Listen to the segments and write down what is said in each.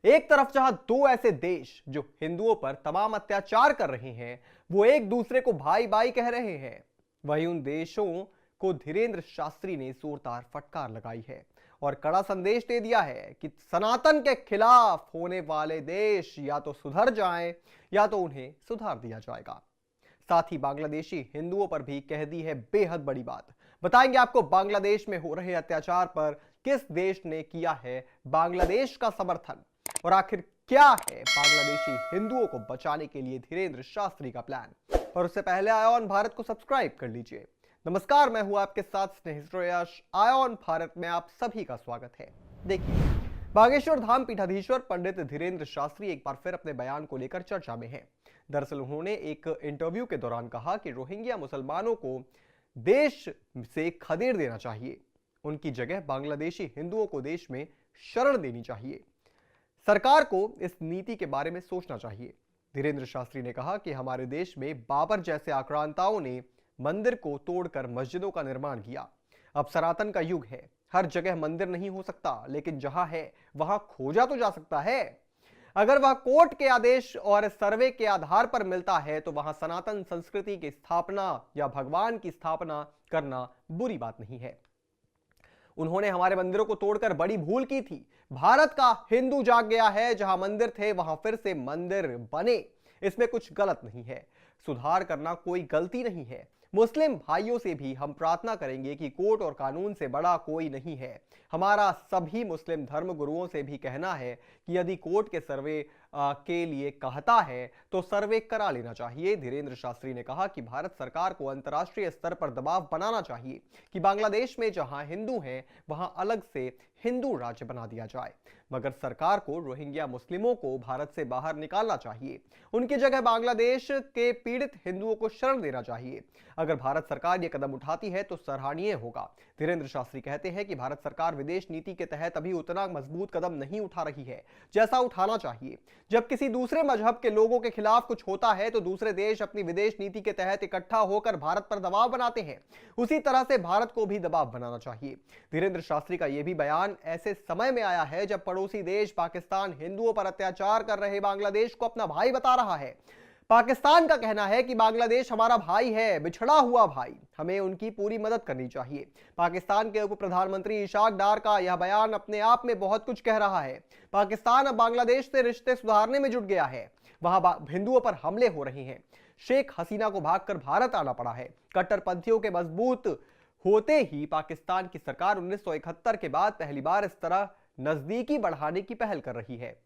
एक तरफ जहां दो ऐसे देश जो हिंदुओं पर तमाम अत्याचार कर रहे हैं, वो एक दूसरे को भाई भाई कह रहे हैं, वहीं उन देशों को धीरेंद्र शास्त्री ने जोरदार फटकार लगाई है और कड़ा संदेश दे दिया है कि सनातन के खिलाफ होने वाले देश या तो सुधर जाएं या तो उन्हें सुधार दिया जाएगा। साथ ही बांग्लादेशी हिंदुओं पर भी कह दी है बेहद बड़ी बात। बताएंगे आपको बांग्लादेश में हो रहे अत्याचार पर किस देश ने किया है बांग्लादेश का समर्थन और आखिर क्या है बांग्लादेशी हिंदुओं को बचाने के लिए धीरेंद्र शास्त्री का प्लान। पर उससे पहले आयोन भारत को सब्सक्राइब कर लीजिए। नमस्कार, मैं हूं आपके साथ स्नेहित। आयोन भारत में आप सभी का स्वागत है। देखिए, बागेश्वर धाम पीठाधीश्वर पंडित धीरेंद्र शास्त्री एक बार फिर अपने बयान को लेकर चर्चा में हैं। दरअसल उन्होंने एक इंटरव्यू के दौरान कहा कि रोहिंग्या मुसलमानों को देश से खदेड़ देना चाहिए, उनकी जगह बांग्लादेशी हिंदुओं को देश में शरण देनी चाहिए। सरकार को इस नीति के बारे में सोचना चाहिए। धीरेंद्र शास्त्री ने कहा कि हमारे देश में बाबर जैसे आक्रांताओं ने मंदिर को तोड़कर मस्जिदों का निर्माण किया। अब सनातन का युग है, हर जगह मंदिर नहीं हो सकता, लेकिन जहां है वहां खोजा तो जा सकता है। अगर वह कोर्ट के आदेश और सर्वे के आधार पर मिलता है तो वहां सनातन संस्कृति की स्थापना या भगवान की स्थापना करना बुरी बात नहीं है। उन्होंने हमारे मंदिरों को तोड़कर बड़ी भूल की थी। भारत का हिंदू जाग गया है, जहां मंदिर थे वहां फिर से मंदिर बने, इसमें कुछ गलत नहीं है। सुधार करना कोई गलती नहीं है। मुस्लिम भाइयों से भी हम प्रार्थना करेंगे कि कोर्ट और कानून से बड़ा कोई नहीं है। हमारा सभी मुस्लिम धर्म गुरुओं से भी कहना है कि यदि कोर्ट के सर्वे के लिए कहता है तो सर्वे करा लेना चाहिए। धीरेंद्र शास्त्री ने कहा कि भारत सरकार को अंतर्राष्ट्रीय स्तर पर दबाव बनाना चाहिए कि बांग्लादेश में जहां हिंदू हैं वहां अलग से हिंदू राज्य बना दिया जाए, मगर सरकार को रोहिंग्या मुस्लिमों को भारत से बाहर निकालना चाहिए। उनकी जगह बांग्लादेश के पीड़ित हिंदुओं को शरण देना चाहिए। अगर भारत सरकार यह कदम उठाती है तो सराहनीय होगा। धीरेंद्र शास्त्री कहते हैं कि भारत सरकार विदेश नीति के तहत अभी उतना मजबूत कदम नहीं उठा रही है जैसा उठाना चाहिए। जब किसी दूसरे मजहब के लोगों के खिलाफ कुछ होता है तो दूसरे देश अपनी विदेश नीति के तहत इकट्ठा होकर भारत पर दबाव बनाते हैं। उसी तरह से भारत को भी दबाव बनाना चाहिए। धीरेंद्र शास्त्री का यह भी बयान ऐसे समय में आया है जब पड़ोसी देश पाकिस्तान हिंदुओं पर अत्याचार कर रहे बांग्लादेश को अपना भाई बता रहा है। पाकिस्तान का कहना है कि बांग्लादेश हमारा भाई है, बिछड़ा हुआ भाई, हमें उनकी पूरी मदद करनी चाहिए। पाकिस्तान के उप प्रधानमंत्री इशाक डार का यह बयान अपने आप में बहुत कुछ कह रहा है। पाकिस्तान अब बांग्लादेश से रिश्ते सुधारने में जुट गया है। वहां हिंदुओं पर हमले हो रहे हैं। शेख हसीना को भागकर भारत आना पड़ा है। कट्टरपंथियों के मजबूत होते ही पाकिस्तान की सरकार 1971 के बाद पहली बार इस तरह नजदीकी बढ़ाने की पहल कर रही है।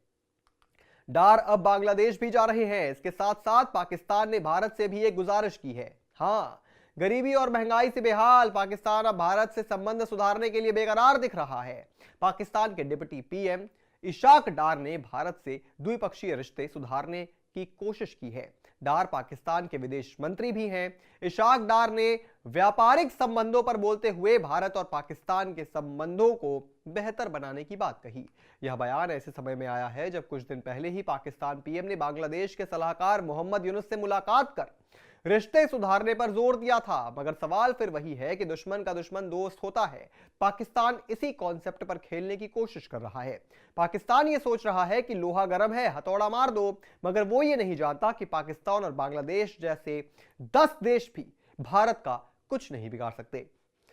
डार अब बांग्लादेश भी जा रहे हैं। इसके साथ साथ पाकिस्तान ने भारत से भी एक गुजारिश की है। हाँ, गरीबी और महंगाई से बेहाल पाकिस्तान अब भारत से संबंध सुधारने के लिए बेकरार दिख रहा है। पाकिस्तान के डिप्टी पीएम इशाक डार ने भारत से द्विपक्षीय रिश्ते सुधारने की कोशिश की है। डार पाकिस्तान के विदेश मंत्री भी हैं। इशाक डार ने व्यापारिक संबंधों पर बोलते हुए भारत और पाकिस्तान के संबंधों को बेहतर बनाने की बात कही। यह बयान ऐसे समय में आया है जब कुछ दिन पहले ही पाकिस्तान पीएम ने बांग्लादेश के सलाहकार मोहम्मद यूनुस से मुलाकात कर रिश्ते सुधारने पर जोर दिया था। मगर सवाल फिर वही है कि दुश्मन का दुश्मन दोस्त होता है। पाकिस्तान इसी कॉन्सेप्ट पर खेलने की कोशिश कर रहा है। पाकिस्तान ये सोच रहा है कि लोहा गर्म है, हथौड़ा मार दो, मगर वो ये नहीं जानता कि पाकिस्तान और बांग्लादेश जैसे 10 देश भी भारत का कुछ नहीं बिगाड़ सकते।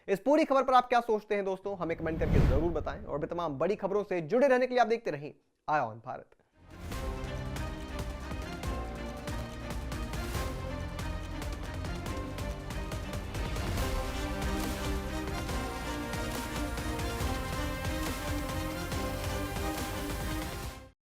इस पूरी खबर पर आप क्या सोचते हैं दोस्तों, हमें कमेंट करके जरूर बताएं और भी तमाम बड़ी खबरों से जुड़े रहने के लिए आप देखते रहें आयोन भारत।